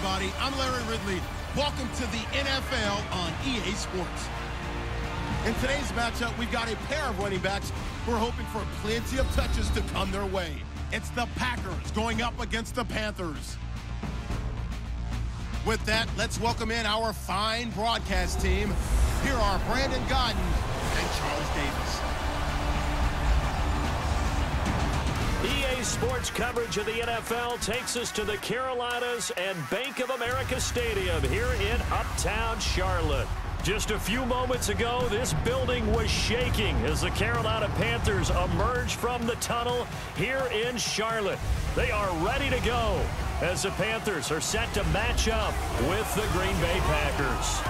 everybody. I'm Larry Ridley. Welcome to the NFL on EA Sports. In today's matchup, we've got a pair of running backs who are hoping for plenty of touches to come their way. It's the Packers going up against the Panthers. With that, let's welcome in our fine broadcast team. Here are Brandon Godden and Charles Davis. EA Sports coverage of the NFL takes us to the Carolinas and Bank of America Stadium here in Uptown Charlotte. Just a few moments ago, this building was shaking as the Carolina Panthers emerged from the tunnel here in Charlotte. They are ready to go as the Panthers are set to match up with the Green Bay Packers.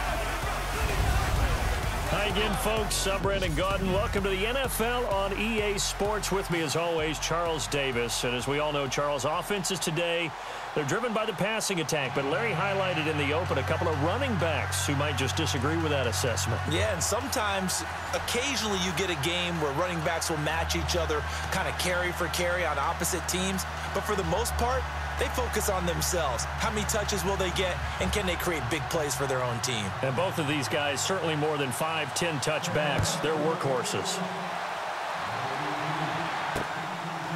Hi again, folks. I'm Brandon Godden. Welcome to the NFL on EA Sports. With me, as always, Charles Davis. And as we all know, Charles, offenses today, they're driven by the passing attack. But Larry highlighted in the open a couple of running backs who might just disagree with that assessment. Yeah, and sometimes, occasionally you get a game where running backs will match each other, kind of carry for carry on opposite teams. But for the most part, they focus on themselves. How many touches will they get, and can they create big plays for their own team? And both of these guys, certainly more than 5-10 touchbacks. They're workhorses.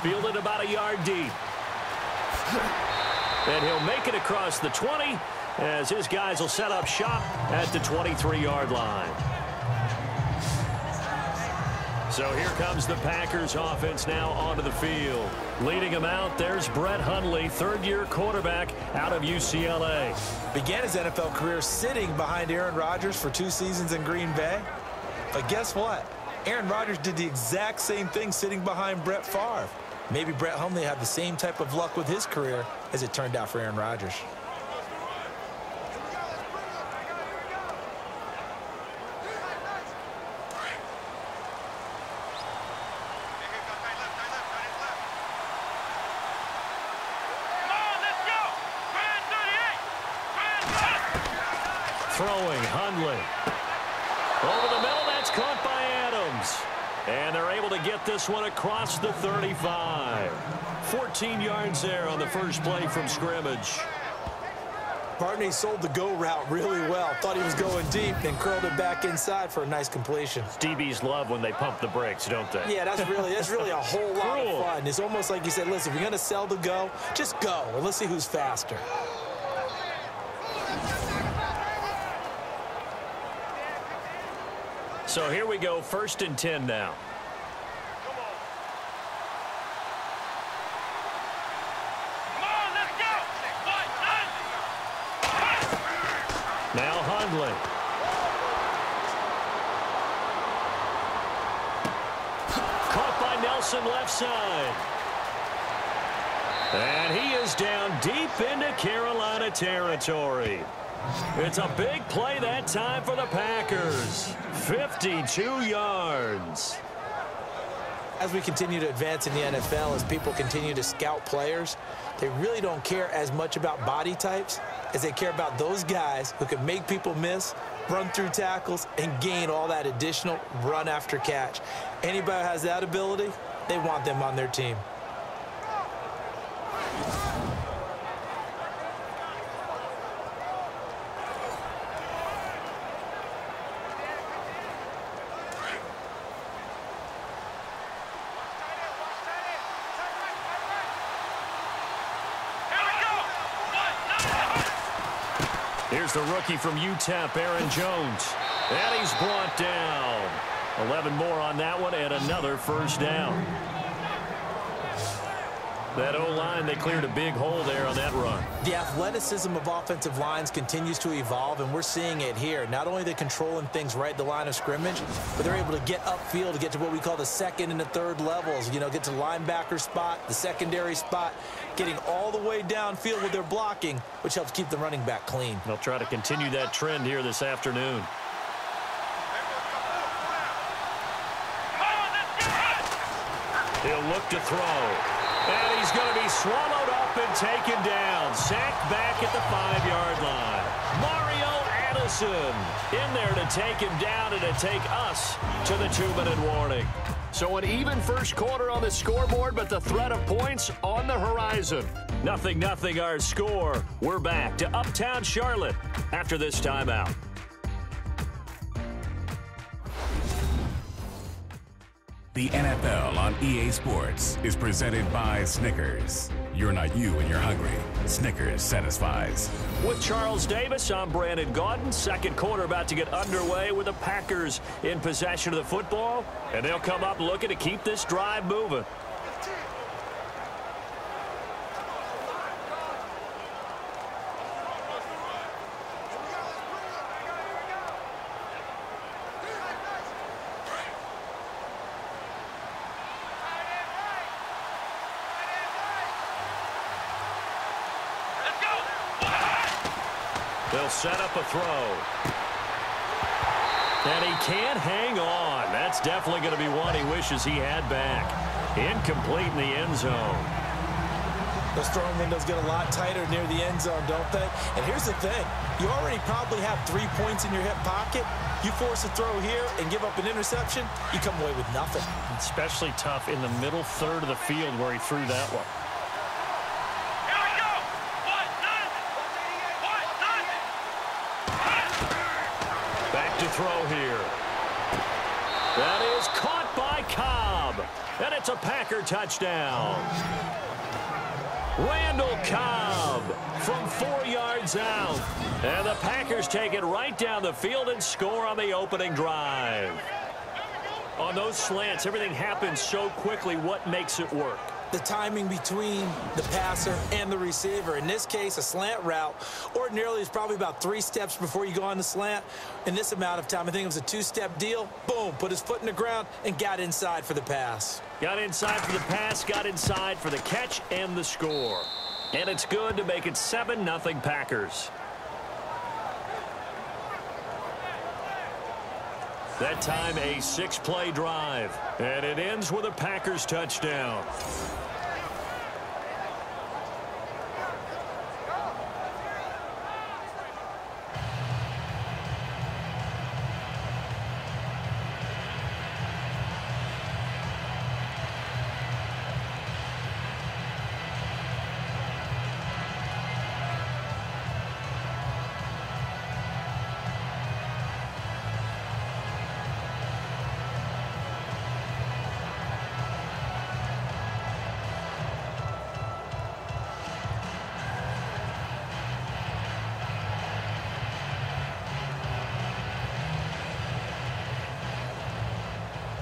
Fielded about a yard deep. And he'll make it across the 20 as his guys will set up shop at the 23-yard line. So here comes the Packers offense now onto the field. Leading them out, there's Brett Hundley, third-year quarterback out of UCLA. Began his NFL career sitting behind Aaron Rodgers for 2 seasons in Green Bay. But guess what? Aaron Rodgers did the exact same thing sitting behind Brett Favre. Maybe Brett Hundley had the same type of luck with his career as it turned out for Aaron Rodgers. Throwing, Hundley. Over the middle, that's caught by Adams. And they're able to get this one across the 35. 14 yards there on the first play from scrimmage. Barney sold the go route really well. Thought he was going deep, then curled it back inside for a nice completion. DBs love when they pump the brakes, don't they? Yeah, that's really a whole lot of fun. It's almost like you said, listen, if you're going to sell the go, just go, and let's see who's faster. So here we go, 1st and 10 now. Now Hundley. Caught by Nelson left side. And he is down deep into Carolina territory. It's a big play that time for the Packers. 52 yards. As we continue to advance in the NFL, as people continue to scout players, they really don't care as much about body types as they care about those guys who can make people miss, run through tackles, and gain all that additional run after catch. Anybody who has that ability, they want them on their team. Here's the rookie from UTEP, Aaron Jones. And he's brought down. 11 more on that one and another first down. That O-line, they cleared a big hole there on that run. The athleticism of offensive lines continues to evolve, and we're seeing it here. Not only are they controlling things right at the line of scrimmage, but they're able to get upfield to get to what we call the second and the third levels. You know, get to the linebacker spot, the secondary spot, getting all the way downfield with their blocking, which helps keep the running back clean. They'll try to continue that trend here this afternoon. He'll look to throw. And he's going to be swallowed up and taken down. Sacked back at the 5-yard line. Mario Addison in there to take him down and to take us to the 2-minute warning. So an even first quarter on the scoreboard, but the threat of points on the horizon. 0-0 our score. We're back to Uptown Charlotte after this timeout. The NFL on EA Sports is presented by Snickers. You're not you when you're hungry. Snickers satisfies. With Charles Davis, I'm Brandon Gaudin. Second quarter about to get underway with the Packers in possession of the football. And they'll come up looking to keep this drive moving. They'll set up a throw. And he can't hang on. That's definitely going to be one he wishes he had back. Incomplete in the end zone. Those throwing windows get a lot tighter near the end zone, don't they? And here's the thing. You already probably have 3 points in your hip pocket. You force a throw here and give up an interception, you come away with nothing. Especially tough in the middle third of the field where he threw that one. To throw here. That is caught by Cobb. And it's a Packer touchdown. Randall Cobb from 4 yards out. And the Packers take it right down the field and score on the opening drive. On those slants, everything happens so quickly. What makes it work? The timing between the passer and the receiver. In this case, a slant route ordinarily is probably about 3 steps before you go on the slant. In this amount of time, I think it was a 2-step deal. Boom, put his foot in the ground and got inside for the pass. Got inside for the pass, got inside for the catch and the score. And it's good to make it 7-0 Packers. That time a 6-play drive. And it ends with a Packers touchdown.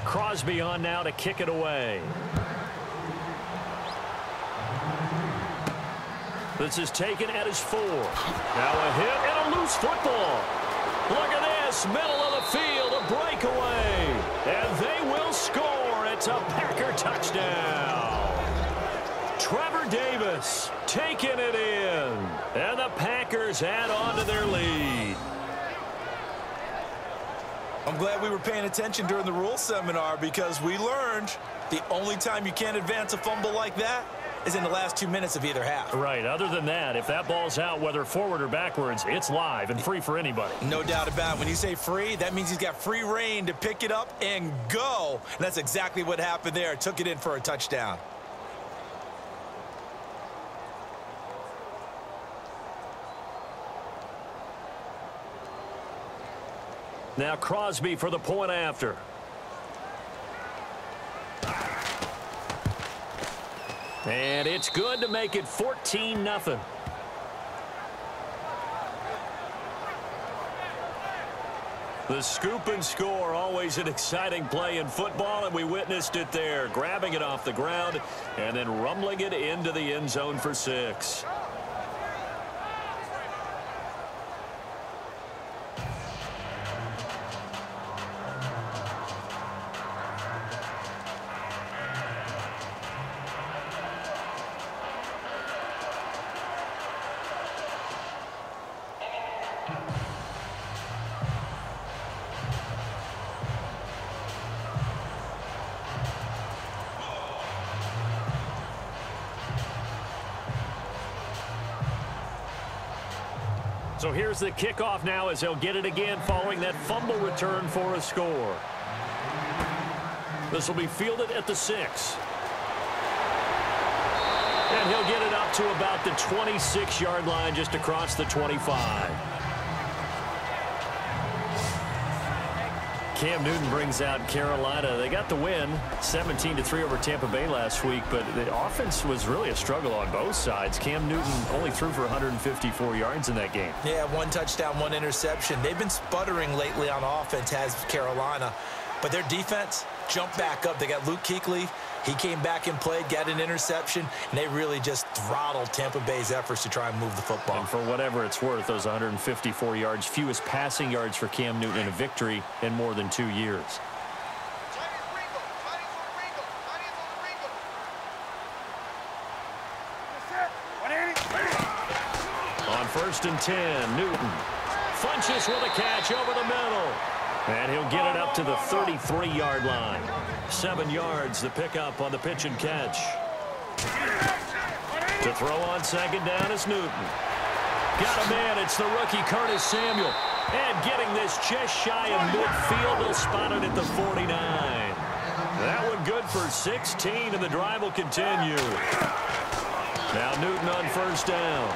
Crosby on now to kick it away. This is taken at his 4. Now a hit and a loose football. Look at this, middle of the field, a breakaway. And they will score. It's a Packer touchdown. Trevor Davis taking it in. And the Packers add on to their lead. I'm glad we were paying attention during the rules seminar because we learned the only time you can't advance a fumble like that is in the last 2 minutes of either half. Right. Other than that, if that ball's out, whether forward or backwards, it's live and free for anybody. No doubt about it. When you say free, that means he's got free reign to pick it up and go. And that's exactly what happened there. Took it in for a touchdown. Now Crosby for the point after. And it's good to make it 14-0. The scoop and score, always an exciting play in football, and we witnessed it there, grabbing it off the ground and then rumbling it into the end zone for 6. So here's the kickoff now as they'll get it again following that fumble return for a score. This will be fielded at the 6. And he'll get it up to about the 26-yard line, just across the 25. Cam Newton brings out Carolina. They got the win, 17-3 over Tampa Bay last week, but the offense was really a struggle on both sides. Cam Newton only threw for 154 yards in that game. Yeah, 1 touchdown, 1 interception. They've been sputtering lately on offense, has Carolina, but their defense jumped back up. They got Luke Kuechly. He came back and played, got an interception, and they really just throttled Tampa Bay's efforts to try and move the football. And for whatever it's worth, those 154 yards, fewest passing yards for Cam Newton in a victory in more than 2 years. On 1st and 10, Newton Funches with a catch over the middle. And he'll get it up to the 33-yard line. 7 yards, the pickup on the pitch and catch. To throw on 2nd down is Newton. Got a man, it's the rookie Curtis Samuel. And getting this just shy of midfield, they'll spot it at the 49. That one good for 16, and the drive will continue. Now Newton on 1st down.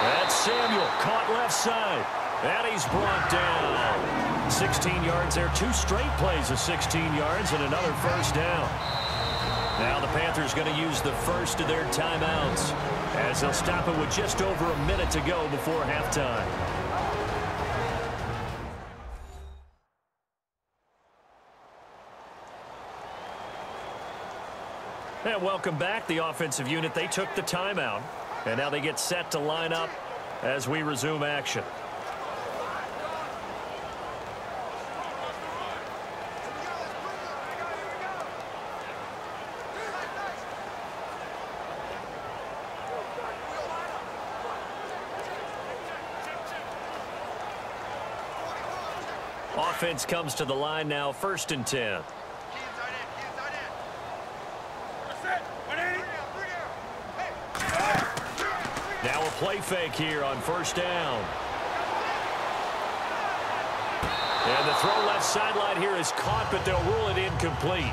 That's Samuel, caught left side. And he's brought down. 16 yards there. 2 straight plays of 16 yards and another 1st down. Now the Panthers going to use the first of their timeouts as they'll stop it with just over a minute to go before halftime. And welcome back, the offensive unit. They took the timeout, and now they get set to line up as we resume action. Offense comes to the line now, 1st and 10. Now a play fake here on 1st down. And the throw left sideline here is caught, but they'll rule it incomplete.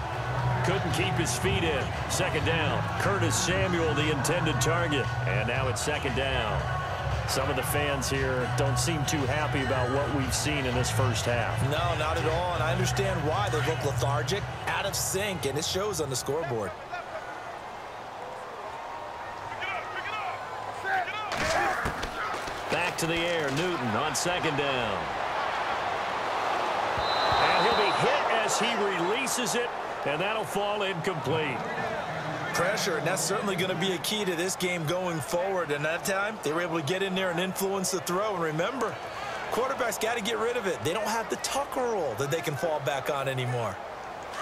Couldn't keep his feet in. 2nd down. Curtis Samuel, the intended target. And now it's 2nd down. Some of the fans here don't seem too happy about what we've seen in this first half. No, not at all, and I understand why. They look lethargic, out of sync, and it shows on the scoreboard. Back to the air, Newton on 2nd down. And he'll be hit as he releases it, and that'll fall incomplete. Pressure, and that's certainly going to be a key to this game going forward. And that time, they were able to get in there and influence the throw. And remember, quarterbacks got to get rid of it. They don't have the Tucker rule that they can fall back on anymore.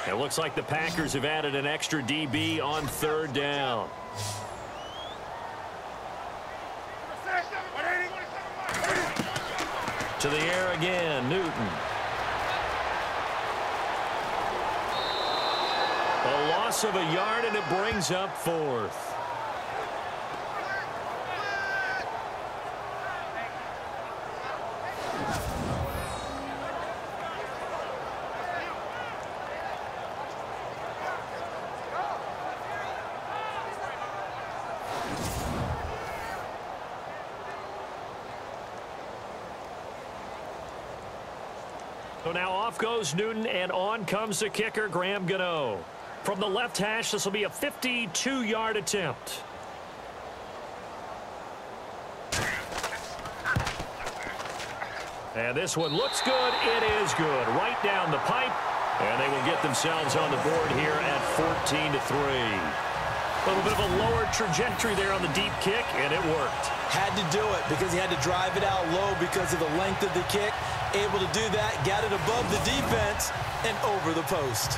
It looks like the Packers have added an extra DB on 3rd down. To the air again, Newton. A loss of a yard, and it brings up 4th. So now off goes Newton, and on comes the kicker, Graham Gano. From the left hash, this will be a 52-yard attempt. And this one looks good. It is good. Right down the pipe. And they will get themselves on the board here at 14-3. A little bit of a lower trajectory there on the deep kick, and it worked. Had to do it because he had to drive it out low because of the length of the kick. Able to do that, got it above the defense and over the post.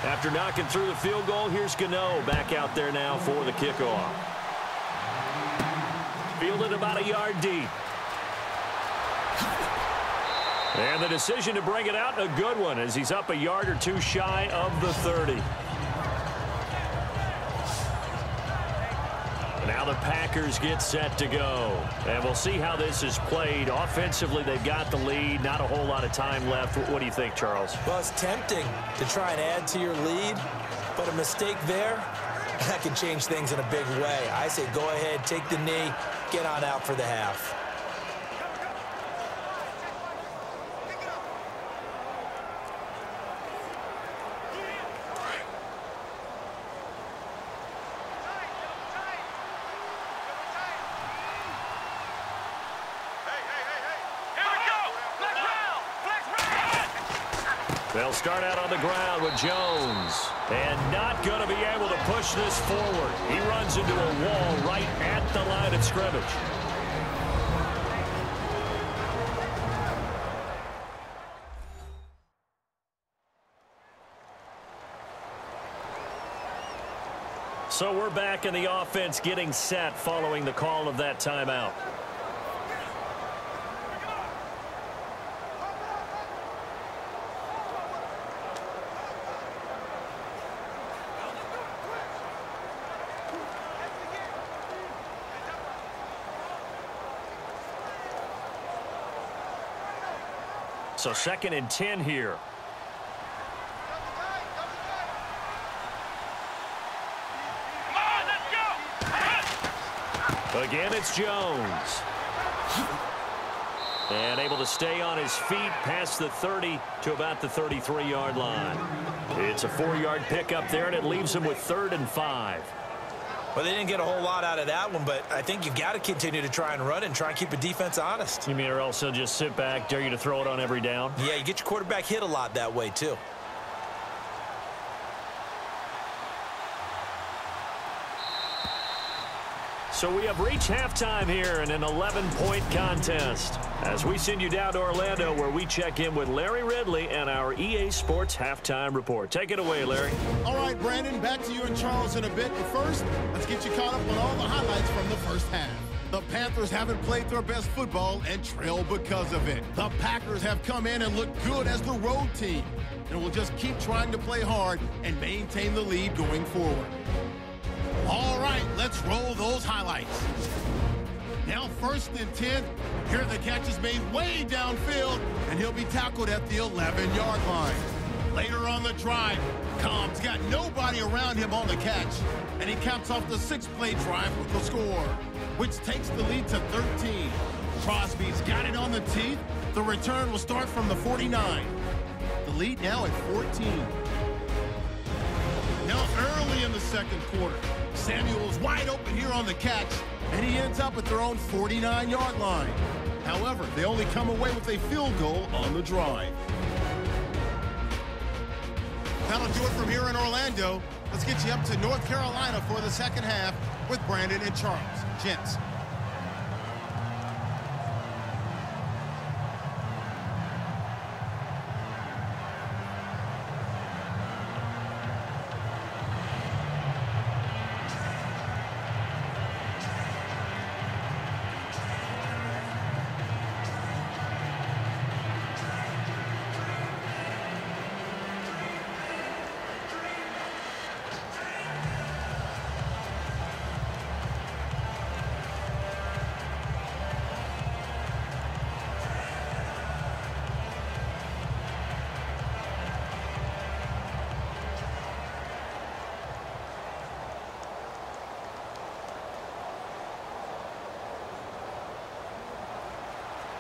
After knocking through the field goal, here's Gano back out there now for the kickoff. Fielded about a yard deep. And the decision to bring it out, a good one, as he's up a yard or two shy of the 30. Now the Packers get set to go. And we'll see how this is played. Offensively, they've got the lead. Not a whole lot of time left. What do you think, Charles? Well, it's tempting to try and add to your lead, but a mistake there, that can change things in a big way. I say go ahead, take the knee, get on out for the half. They'll start out on the ground with Jones. And not going to be able to push this forward. He runs into a wall right at the line of scrimmage. So we're back in the offense getting set following the call of that timeout. So 2nd and 10 here. Again, it's Jones. And able to stay on his feet past the 30 to about the 33-yard line. It's a 4-yard pickup there, and it leaves him with 3rd and 5. Well, they didn't get a whole lot out of that one, but I think you've got to continue to try and run and try and keep the defense honest. You mean or else he'll just sit back, dare you to throw it on every down? Yeah, you get your quarterback hit a lot that way, too. So we have reached halftime here in an 11-point contest. As we send you down to Orlando, where we check in with Larry Ridley and our EA Sports Halftime Report. Take it away, Larry. All right, Brandon, back to you and Charles in a bit. But first, let's get you caught up on all the highlights from the first half. The Panthers haven't played their best football and trail because of it. The Packers have come in and looked good as the road team, and will just keep trying to play hard and maintain the lead going forward. All right, let's roll those highlights. Now 1st and 10. Here the catch is made way downfield, and he'll be tackled at the 11-yard line. Later on the drive, Cobb's got nobody around him on the catch, and he caps off the 6-play drive with the score, which takes the lead to 13. Crosby's got it on the teeth. The return will start from the 49. The lead now at 14. Now early in the 2nd quarter, Samuel's wide open here on the catch, and he ends up at their own 49-yard line. However, they only come away with a field goal on the drive. That'll do it from here in Orlando. Let's get you up to North Carolina for the 2nd half with Brandon and Charles. Gents.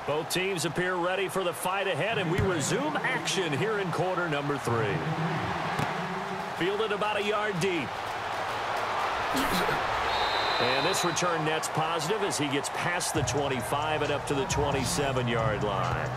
Both teams appear ready for the fight ahead, and we resume action here in quarter number 3. Fielded about a yard deep. And this return net's positive as he gets past the 25 and up to the 27-yard line.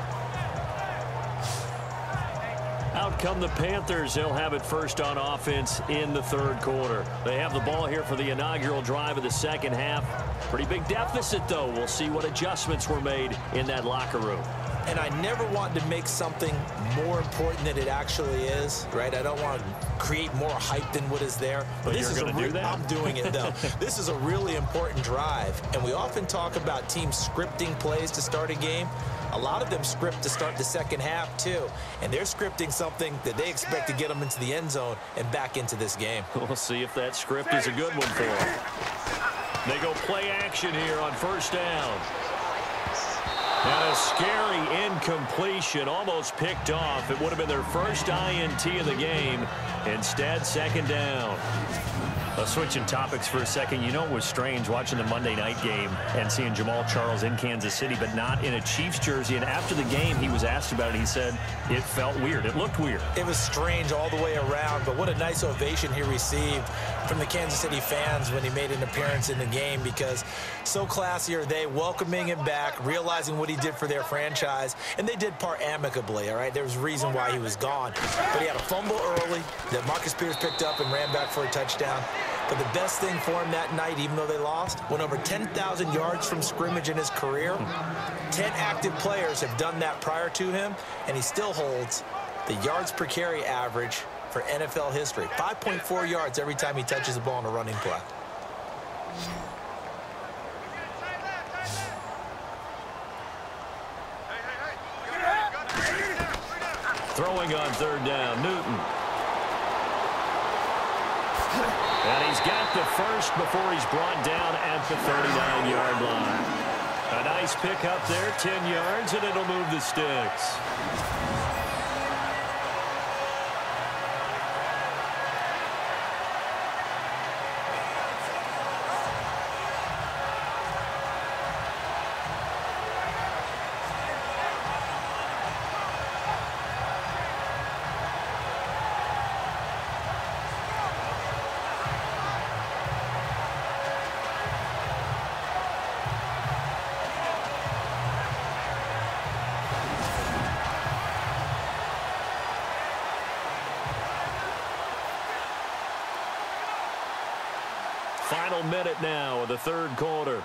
Out come the Panthers. They'll have it first on offense in the 3rd quarter. They have the ball here for the inaugural drive of the 2nd half. Pretty big deficit, though. We'll see what adjustments were made in that locker room. And I never want to make something more important than it actually is, right? I don't want to create more hype than what is there. But this is do that? I'm doing it, though. This is a really important drive. And we often talk about teams scripting plays to start a game. A lot of them script to start the second half, too. And they're scripting something that they expect to get them into the end zone and back into this game. We'll see if that script is a good one for them. They go play action here on first down. And a scary incompletion, almost picked off. It would have been their first INT of the game. Instead, second down. Switching topics for a second, you know it was strange watching the Monday night game and seeing Jamal Charles in Kansas City, but not in a Chiefs jersey. And after the game, he was asked about it. He said it felt weird. It looked weird. It was strange all the way around, but what a nice ovation he received from the Kansas City fans when he made an appearance in the game, because so classy are they, welcoming him back, realizing what he did for their franchise, and they did part amicably, all right? There was a reason why he was gone, but he had a fumble early that Marcus Peters picked up and ran back for a touchdown. But the best thing for him that night, even though they lost, went over 10,000 yards from scrimmage in his career. 10 active players have done that prior to him, and he still holds the yards per carry average for NFL history. 5.4 yards every time he touches the ball in a running play. Throwing on third down, Newton. And he's got the first before he's brought down at the 39-yard line. A nice pick up there, 10 yards, and it'll move the sticks. Final minute now of the third quarter.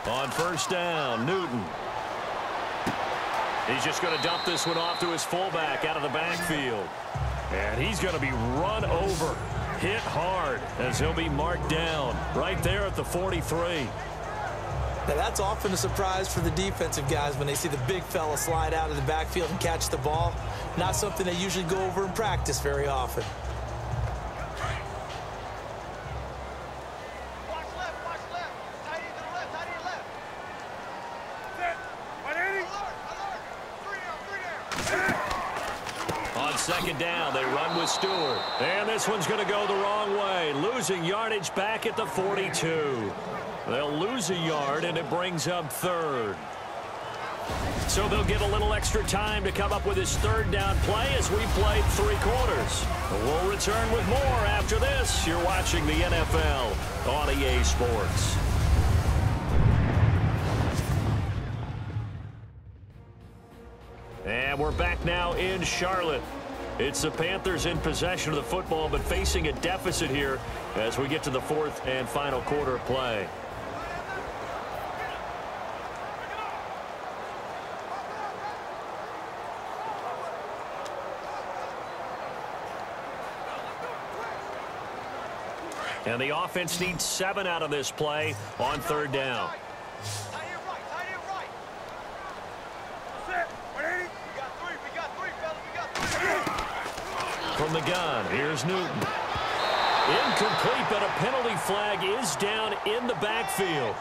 On first down, Newton. He's just going to dump this one off to his fullback out of the backfield. And he's going to be run over, hit hard, as he'll be marked down right there at the 43. Now, that's often a surprise for the defensive guys when they see the big fella slide out of the backfield and catch the ball. Not something they usually go over in practice very often. Watch left. Tight end to the left, tight end left. Set. 180. 3 down. On second down, they run with Stewart. And this one's going to go the wrong way. Losing yardage back at the 42. They'll lose a yard, and it brings up third. So they'll get a little extra time to come up with his third down play as we played 3 quarters. We'll return with more after this. You're watching the NFL on EA Sports. And we're back now in Charlotte. It's the Panthers in possession of the football, but facing a deficit here as we get to the fourth and final quarter of play. And the offense needs 7 out of this play on third down. Tight end right. Set. 180. We got 3, fellas. We got 3. From the gun, here's Newton. Incomplete, but a penalty flag is down in the backfield.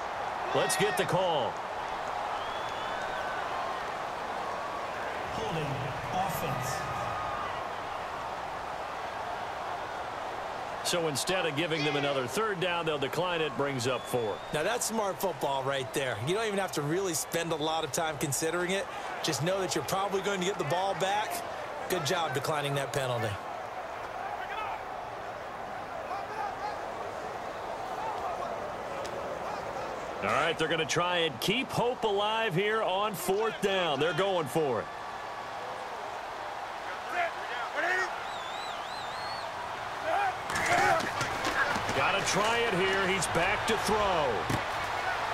Let's get the call. Holding offense. So instead of giving them another third down, they'll decline it, brings up 4. Now, that's smart football right there. You don't even have to really spend a lot of time considering it. Just know that you're probably going to get the ball back. Good job declining that penalty. All right, they're going to try and keep hope alive here on fourth down. They're going for it. Got to try it here. He's back to throw.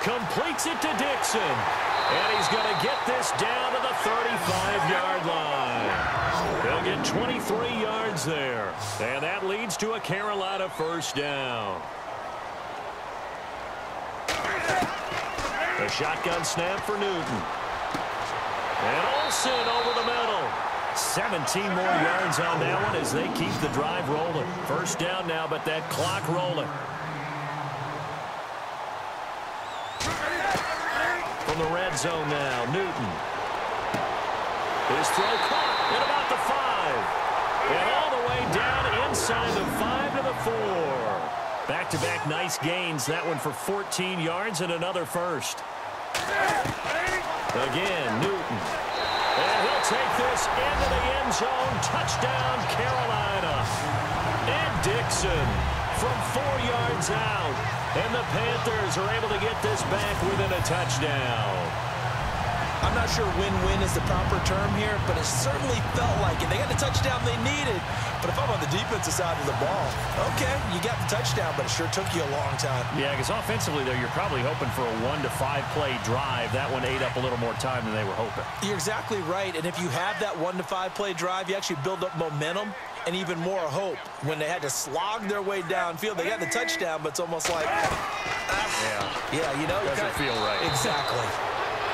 Completes it to Dixon. And he's going to get this down to the 35-yard line. He'll get 23 yards there. And that leads to a Carolina first down. A shotgun snap for Newton. And Olsen over the middle. 17 more yards on that one as they keep the drive rolling. First down now, but that clock rolling. From the red zone now, Newton. His throw caught at about the 5. And all the way down inside the 5 to the 4. Back-to-back nice gains. That one for 14 yards and another first. Again, Newton. And he'll take this into the end zone. Touchdown, Carolina. And Dixon from 4 yards out. And the Panthers are able to get this back within a touchdown. I'm not sure win-win is the proper term here, but it certainly felt like it. They got the touchdown they needed, but if I'm on the defensive side of the ball, okay, you got the touchdown, but it sure took you a long time. Yeah, because offensively, though, you're probably hoping for a 1 to 5 play drive. That one ate up a little more time than they were hoping. You're exactly right, and if you have that 1 to 5 play drive, you actually build up momentum and even more hope. When they had to slog their way downfield, they got the touchdown, but it's almost like, yeah, you know, doesn't feel right. Exactly.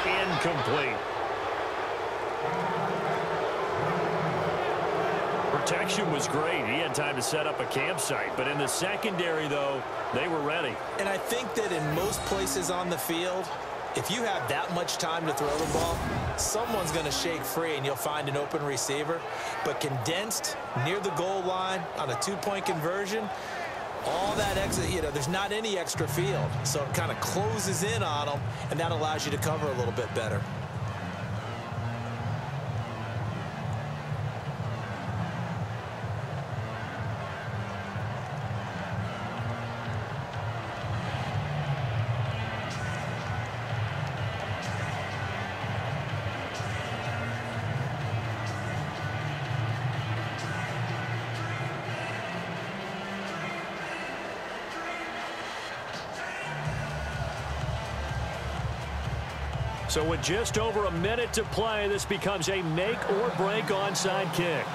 Incomplete. Protection was great. He had time to set up a campsite. But in the secondary, though, they were ready. And I think that in most places on the field, if you have that much time to throw the ball, someone's going to shake free and you'll find an open receiver. But condensed near the goal line on a 2-point conversion, all that extra, you know, there's not any extra field. So it kind of closes in on them, and that allows you to cover a little bit better. So with just over a minute to play, this becomes a make-or-break onside kick.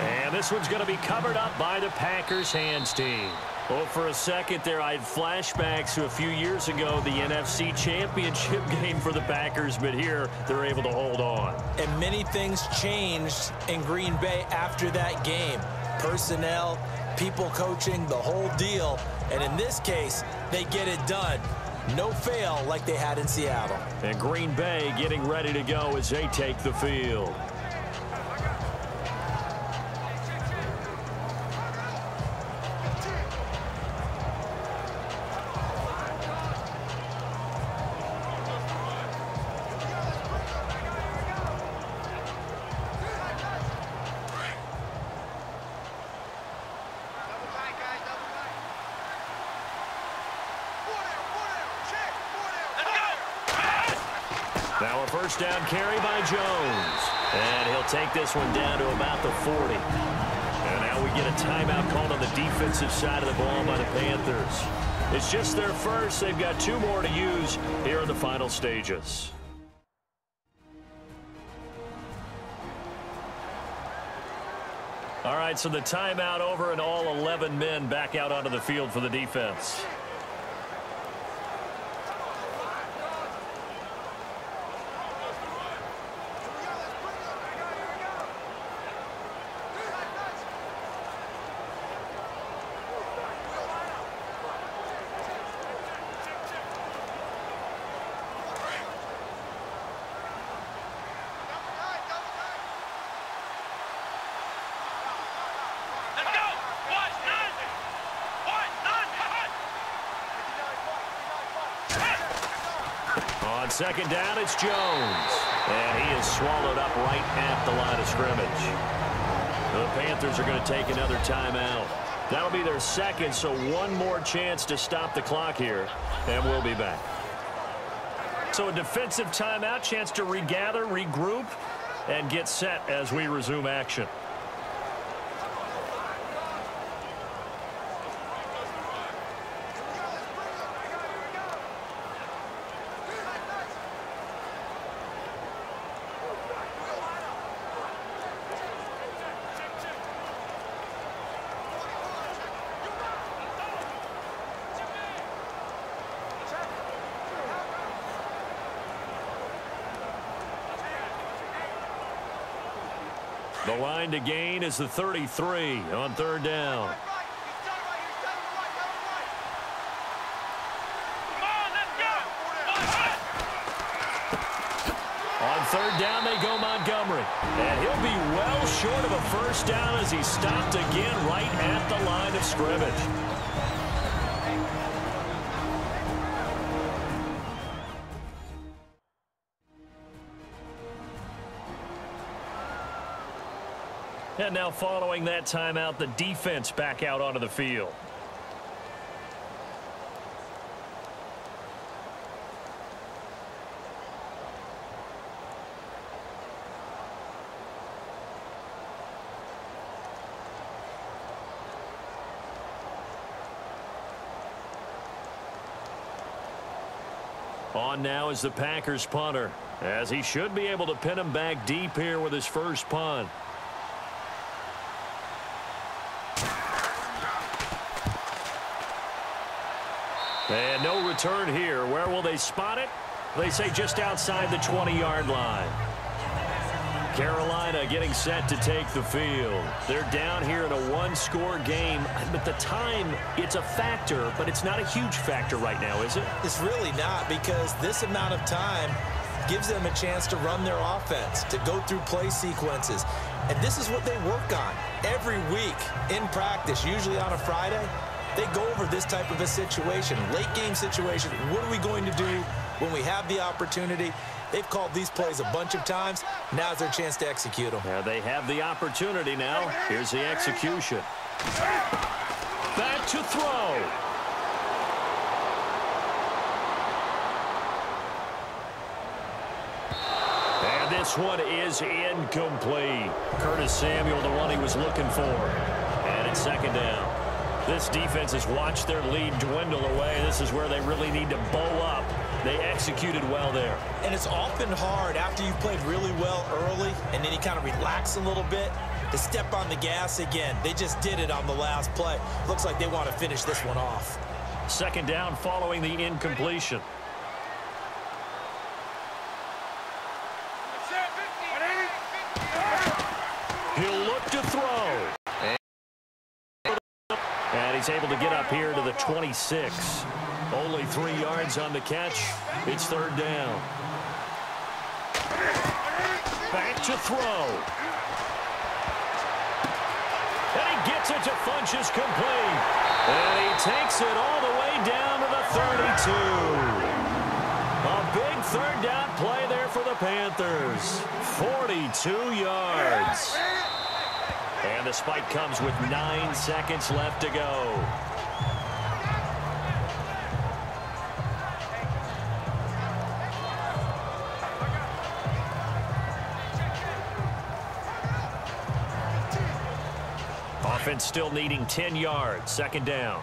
And this one's going to be covered up by the Packers hands team. Well, for a second there, I had flashbacks to a few years ago, the NFC Championship game for the Packers, but here they're able to hold on. And many things changed in Green Bay after that game. Personnel, people coaching, the whole deal. And in this case, they get it done. No fail like they had in Seattle. And Green Bay getting ready to go as they take the field. Now a first down carry by Jones. And he'll take this one down to about the 40. And now we get a timeout called on the defensive side of the ball by the Panthers. It's just their first. They've got 2 more to use here in the final stages. All right, so the timeout over and all 11 men back out onto the field for the defense. On second down, it's Jones. And he is swallowed up right at the line of scrimmage. The Panthers are going to take another timeout. That'll be their second, so one more chance to stop the clock here, and we'll be back. So a defensive timeout, chance to regather, regroup, and get set as we resume action. The line to gain is the 33 on third down. On third down, they go Montgomery. And he'll be well short of a first down as he's stopped again right at the line of scrimmage. And now following that timeout, the defense back out onto the field. On now is the Packers punter, as he should be able to pin him back deep here with his first punt. And no return here. Where will they spot it? They say just outside the 20-yard line. Carolina getting set to take the field. They're down here in a one-score game. But the time, it's a factor, but it's not a huge factor right now, is it? It's really not, because this amount of time gives them a chance to run their offense, to go through play sequences. And this is what they work on every week in practice, usually on a Friday. They go over this type of a situation, late game situation. What are we going to do when we have the opportunity? They've called these plays a bunch of times. Now's their chance to execute them. Yeah, they have the opportunity now. Here's the execution. Back to throw. And this one is incomplete. Curtis Samuel, the one he was looking for. And it's second down. This defense has watched their lead dwindle away. This is where they really need to bow up. They executed well there. And it's often hard after you've played really well early and then you kind of relax a little bit to step on the gas again. They just did it on the last play. Looks like they want to finish this one off. Second down following the incompletion. He'll look to throw. And he's able to get up here to the 26. Only 3 yards on the catch. It's third down. Back to throw. And he gets it to Funchess complete. And he takes it all the way down to the 32. A big third down play there for the Panthers. 42 yards. And the spike comes with 9 seconds left to go. Offense still needing 10 yards. Second down.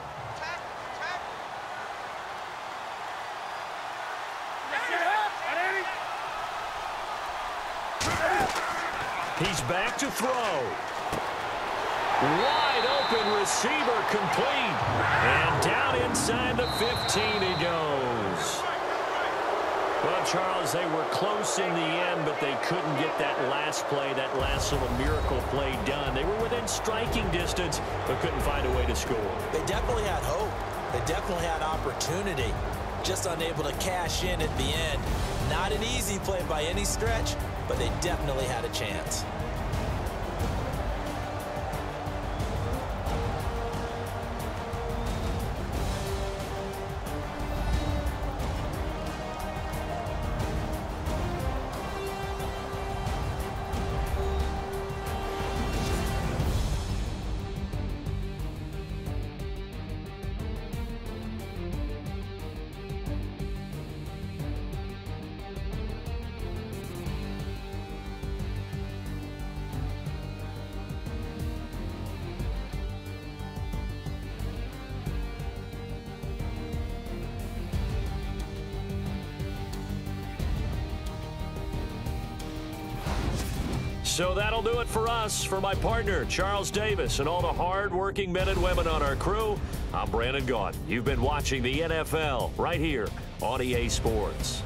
He's back to throw. Wide open receiver complete. And down inside the 15 he goes. Well, Charles, they were close in the end, but they couldn't get that last play, that last little miracle play done. They were within striking distance, but couldn't find a way to score. They definitely had hope. They definitely had opportunity. Just unable to cash in at the end. Not an easy play by any stretch, but they definitely had a chance. So that'll do it for us. For my partner, Charles Davis, and all the hard-working men and women on our crew, I'm Brandon Gaudin. You've been watching the NFL right here on EA Sports.